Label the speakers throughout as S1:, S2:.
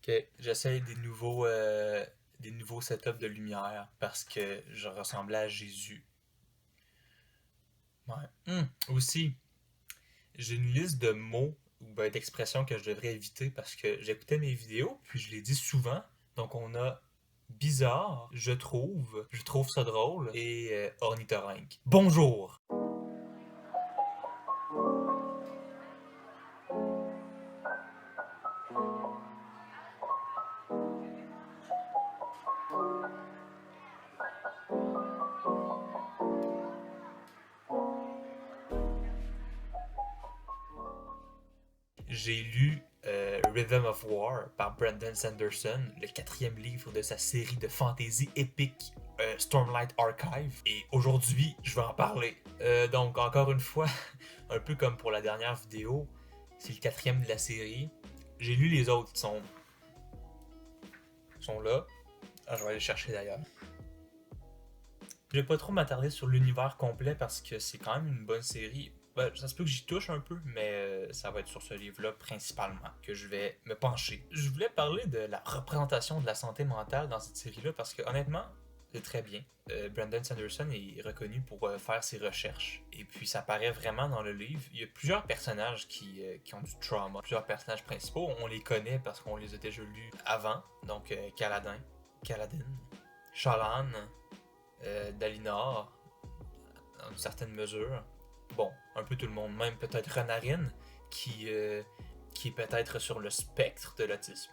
S1: Ok, j'essaye des nouveaux setups de lumière parce que je ressemblais à Jésus. Ouais. Aussi, j'ai une liste de mots ou d'expressions que je devrais éviter parce que j'écoutais mes vidéos puis je les dis souvent. Donc on a bizarre, je trouve ça drôle et ornithorynque. Bonjour! J'ai lu Rhythm of War par Brandon Sanderson, le quatrième livre de sa série de fantasy épique Stormlight Archive. Et aujourd'hui, je vais en parler. Donc, encore une fois, un peu comme pour la dernière vidéo, c'est le quatrième de la série. J'ai lu les autres qui sont là. Ah, je vais aller les chercher d'ailleurs. Je vais pas trop m'attarder sur l'univers complet parce que c'est quand même une bonne série. Ben, ça se peut que j'y touche un peu, mais ça va être sur ce livre-là principalement que je vais me pencher. Je voulais parler de la représentation de la santé mentale dans cette série-là parce que honnêtement, c'est très bien. Brandon Sanderson est reconnu pour faire ses recherches et puis ça paraît vraiment dans le livre. Il y a plusieurs personnages qui ont du trauma. Plusieurs personnages principaux, on les connaît parce qu'on les a déjà lus avant. Donc Kaladin, Shallan, Dalinar, dans une certaine mesure. Bon, un peu tout le monde, même peut-être Renarine, qui est peut-être sur le spectre de l'autisme.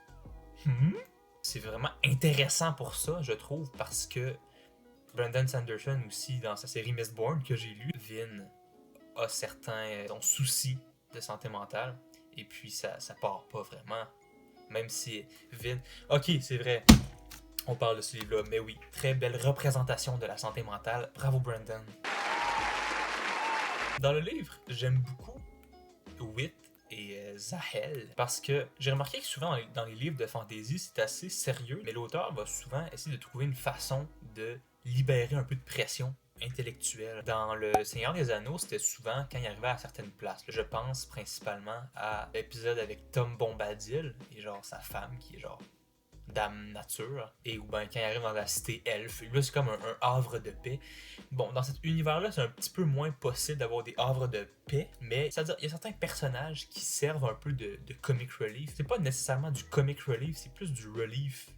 S1: C'est vraiment intéressant pour ça, je trouve, parce que Brandon Sanderson aussi, dans sa série Mistborn que j'ai lu, Vin a certains soucis de santé mentale, et puis ça part pas vraiment. Même si Vin... Ok, c'est vrai, on parle de ce livre-là, mais oui, très belle représentation de la santé mentale. Bravo Brandon. Dans le livre, j'aime beaucoup Wit et Zahel parce que j'ai remarqué que souvent dans les livres de fantasy, c'est assez sérieux, mais l'auteur va souvent essayer de trouver une façon de libérer un peu de pression intellectuelle. Dans Le Seigneur des Anneaux, c'était souvent quand il arrivait à certaines places. Je pense principalement à l'épisode avec Tom Bombadil et genre sa femme qui est genre Dame Nature, et ou ben quand il arrive dans la cité elfe, là c'est comme un havre de paix. Bon, dans cet univers-là, c'est un petit peu moins possible d'avoir des havres de paix, mais c'est-à-dire il y a certains personnages qui servent un peu de comic relief. C'est pas nécessairement du comic relief, c'est plus du relief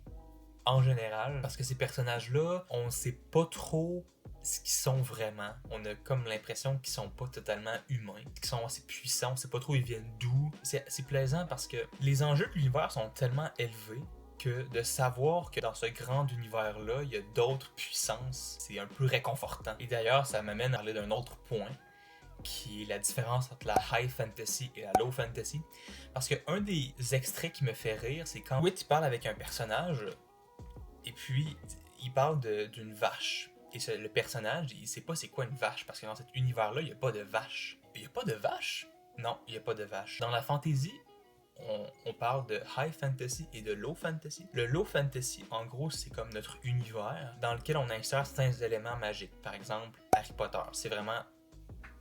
S1: en général, parce que ces personnages-là, on sait pas trop ce qu'ils sont vraiment. On a comme l'impression qu'ils sont pas totalement humains, qu'ils sont assez puissants, on sait pas trop ils viennent d'où. C'est plaisant parce que les enjeux de l'univers sont tellement élevés que de savoir que dans ce grand univers-là, il y a d'autres puissances, c'est un peu réconfortant. Et d'ailleurs, ça m'amène à parler d'un autre point, qui est la différence entre la high fantasy et la low fantasy. Parce que un des extraits qui me fait rire, c'est quand Wit parle avec un personnage, et puis il parle d'une vache. Et le personnage, il sait pas c'est quoi une vache, parce que dans cet univers-là, il n'y a pas de vache. Il n'y a pas de vache? Non, il n'y a pas de vache. Dans la fantasy, on parle de high fantasy et de low fantasy. Le low fantasy, en gros, c'est comme notre univers dans lequel on insère certains éléments magiques. Par exemple, Harry Potter, c'est vraiment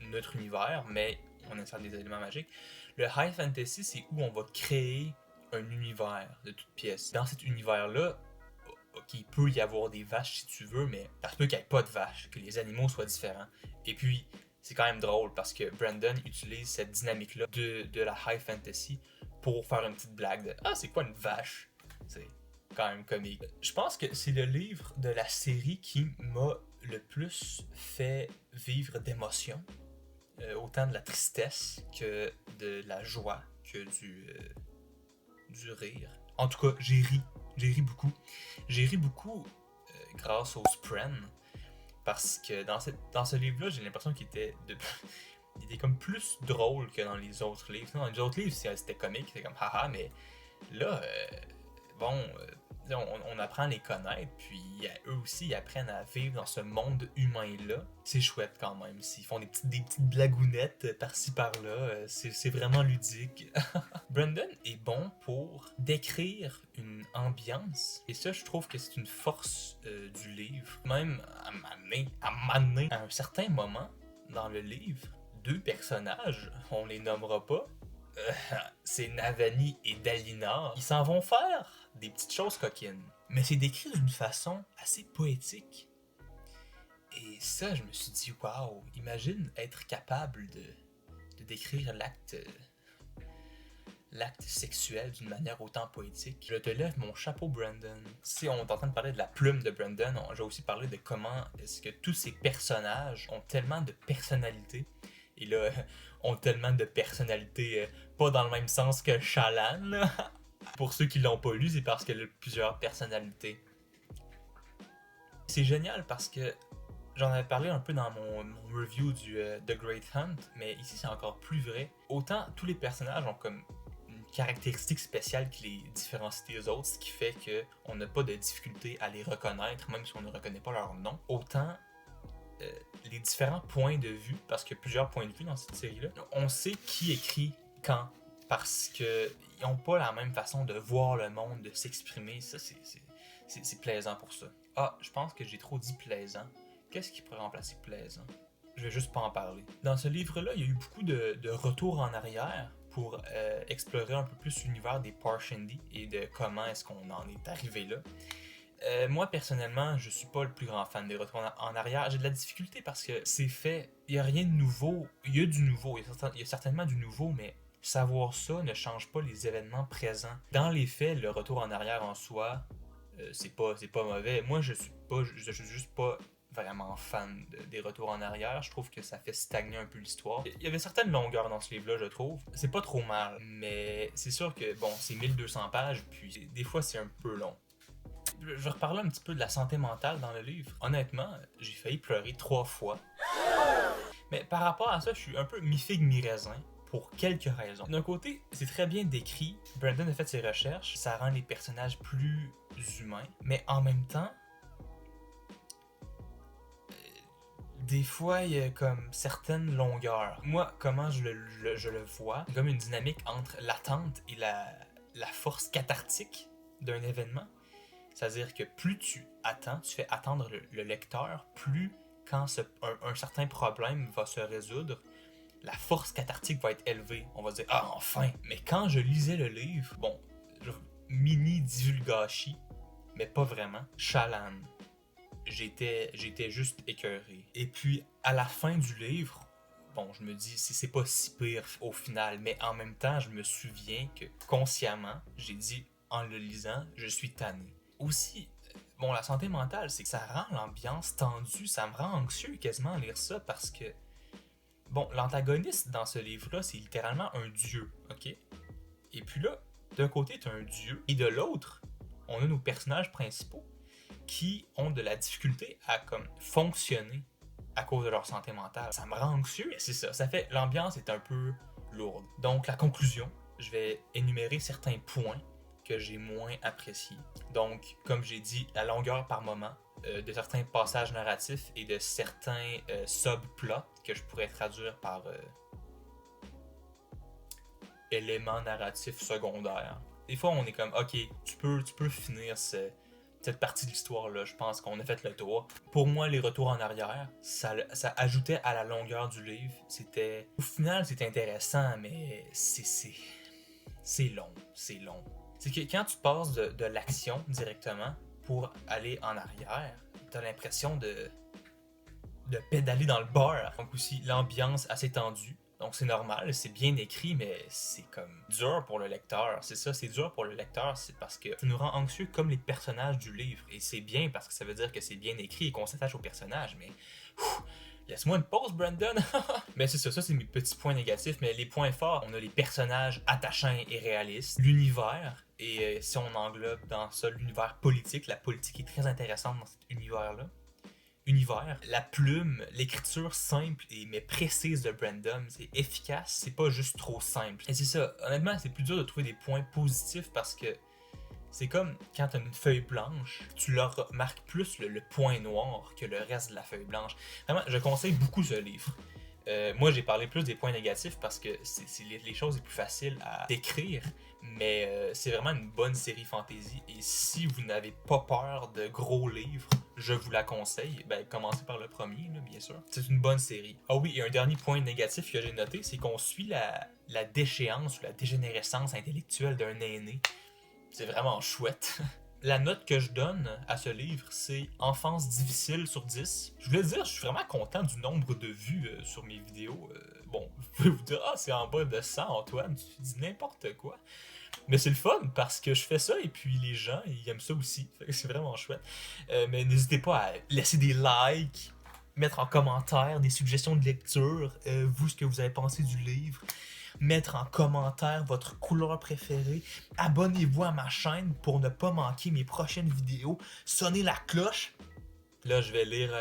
S1: notre univers, mais on insère des éléments magiques. Le high fantasy, c'est où on va créer un univers de toutes pièces. Dans cet univers-là, ok, il peut y avoir des vaches si tu veux, mais ça se peut qu'il n'y ait pas de vaches, que les animaux soient différents. Et puis, c'est quand même drôle parce que Brandon utilise cette dynamique-là de la high fantasy pour faire une petite blague de « Ah, c'est quoi une vache? » C'est quand même comique. Je pense que c'est le livre de la série qui m'a le plus fait vivre d'émotions. Autant de la tristesse que de la joie, que du rire. En tout cas, j'ai ri. J'ai ri beaucoup. J'ai ri beaucoup grâce au Spren. Parce que dans ce livre-là, j'ai l'impression qu'il était il était comme plus drôle que dans les autres livres. Dans les autres livres, c'était comique, c'était comme haha, mais là, on apprend à les connaître, puis eux aussi, ils apprennent à vivre dans ce monde humain-là. C'est chouette quand même. Ils font des petites blagounettes par-ci par-là. C'est vraiment ludique. Brandon est bon pour décrire une ambiance, et ça, je trouve que c'est une force du livre. Même à un certain moment dans le livre, deux personnages, on les nommera pas, c'est Navani et Dalinar. Ils s'en vont faire des petites choses coquines. Mais c'est décrit d'une façon assez poétique. Et ça, je me suis dit, waouh, imagine être capable de décrire l'acte sexuel d'une manière autant poétique. Je te lève mon chapeau, Brandon. Si on est en train de parler de la plume de Brandon, je vais aussi parler de comment est-ce que tous ces personnages ont tellement de personnalité. Et là, ont tellement de personnalité, pas dans le même sens que Shallan, là. Pour ceux qui l'ont pas lu, c'est parce qu'elle a plusieurs personnalités. C'est génial parce que j'en avais parlé un peu dans mon review du The Great Hunt, mais ici c'est encore plus vrai. Autant tous les personnages ont comme une caractéristique spéciale qui les différencie des autres, ce qui fait qu'on n'a pas de difficulté à les reconnaître, même si on ne reconnaît pas leur nom. Autant les différents points de vue, parce qu'il y a plusieurs points de vue dans cette série-là, on sait qui écrit quand, parce qu'ils n'ont pas la même façon de voir le monde, de s'exprimer. Ça, c'est plaisant pour ça. Ah, je pense que j'ai trop dit plaisant. Qu'est-ce qui pourrait remplacer plaisant? Je vais juste pas en parler. Dans ce livre-là, il y a eu beaucoup de retours en arrière pour explorer un peu plus l'univers des Parshendi et de comment est-ce qu'on en est arrivé là. Moi, personnellement, je suis pas le plus grand fan des retours en arrière. J'ai de la difficulté parce que c'est fait, il n'y a rien de nouveau. Il y a du nouveau, il y a certainement du nouveau, mais savoir ça ne change pas les événements présents. Dans les faits, le retour en arrière en soi, c'est pas mauvais. Moi, je suis juste pas vraiment fan des retours en arrière. Je trouve que ça fait stagner un peu l'histoire. Il y avait certaines longueurs dans ce livre-là, je trouve. C'est pas trop mal, mais c'est sûr que, bon, c'est 1200 pages, puis des fois, c'est un peu long. Je vais reparler un petit peu de la santé mentale dans le livre. Honnêtement, j'ai failli pleurer 3 fois. Mais par rapport à ça, je suis un peu mi-figue, mi-raisin. Pour quelques raisons. D'un côté, c'est très bien décrit. Brandon a fait ses recherches. Ça rend les personnages plus humains. Mais en même temps, des fois, il y a comme certaines longueurs. Moi, comment je le vois, comme une dynamique entre l'attente et la force cathartique d'un événement. C'est-à-dire que plus tu attends, tu fais attendre le lecteur, plus quand un certain problème va se résoudre, la force cathartique va être élevée. On va se dire « Ah, enfin! » Mais quand je lisais le livre, bon, mini divulgachi, mais pas vraiment, Shallan, j'étais juste écœuré. Et puis, à la fin du livre, bon, je me dis, c'est pas si pire au final, mais en même temps, je me souviens que consciemment, j'ai dit, en le lisant, je suis tanné. Aussi, bon, la santé mentale, c'est que ça rend l'ambiance tendue, ça me rend anxieux quasiment à lire ça parce que, bon, l'antagoniste dans ce livre-là, c'est littéralement un dieu, ok? Et puis là, d'un côté, t'as un dieu, et de l'autre, on a nos personnages principaux qui ont de la difficulté à comme fonctionner à cause de leur santé mentale. Ça me rend anxieux, et c'est ça. Ça fait l'ambiance est un peu lourde. Donc, la conclusion, je vais énumérer certains points que j'ai moins appréciés. Donc, comme j'ai dit, la longueur par moment de certains passages narratifs et de certains subplots que je pourrais traduire par éléments narratifs secondaires. Des fois, on est comme, ok, tu peux finir cette partie de l'histoire-là. Je pense qu'on a fait le tour. Pour moi, les retours en arrière, ça ajoutait à la longueur du livre. Au final, c'est intéressant, mais c'est long. C'est que quand tu passes de l'action directement pour aller en arrière, t'as l'impression de pédaler dans le bar. Donc aussi, l'ambiance assez tendue. Donc c'est normal, c'est bien écrit, mais c'est comme dur pour le lecteur. C'est ça, c'est dur pour le lecteur, c'est parce que ça nous rend anxieux comme les personnages du livre. Et c'est bien parce que ça veut dire que c'est bien écrit et qu'on s'attache aux personnages, mais... laisse-moi une pause, Brandon! Mais c'est ça, c'est mes petits points négatifs. Mais les points forts, on a les personnages attachants et réalistes, l'univers, et si on englobe dans ça l'univers politique, la politique est très intéressante dans cet univers-là. La plume, l'écriture simple mais précise de Brandon, c'est efficace, c'est pas juste trop simple. Et c'est ça, honnêtement, c'est plus dur de trouver des points positifs parce que c'est comme quand tu as une feuille blanche, tu leur remarques plus le point noir que le reste de la feuille blanche. Vraiment, je conseille beaucoup ce livre. Moi, j'ai parlé plus des points négatifs parce que c'est les choses les plus faciles à décrire, mais c'est vraiment une bonne série fantasy. Et si vous n'avez pas peur de gros livres, je vous la conseille. Ben, commencez par le premier, là, bien sûr. C'est une bonne série. Ah oui, et un dernier point négatif que j'ai noté, c'est qu'on suit la déchéance ou la dégénérescence intellectuelle d'un aîné. C'est vraiment chouette. La note que je donne à ce livre, c'est Enfance difficile sur 10. Je voulais dire, je suis vraiment content du nombre de vues sur mes vidéos. Bon, vous pouvez vous dire, ah, c'est en bas de 100, Antoine, tu dis n'importe quoi. Mais c'est le fun parce que je fais ça et puis les gens, ils aiment ça aussi. C'est vraiment chouette. Mais n'hésitez pas à laisser des likes, mettre en commentaire des suggestions de lecture, vous, ce que vous avez pensé du livre, mettre en commentaire votre couleur préférée, abonnez-vous à ma chaîne pour ne pas manquer mes prochaines vidéos, sonnez la cloche. Là, je vais lire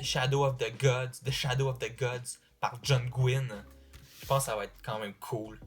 S1: Shadow of the Gods, The Shadow of the Gods par John Gwynne. Je pense que ça va être quand même cool.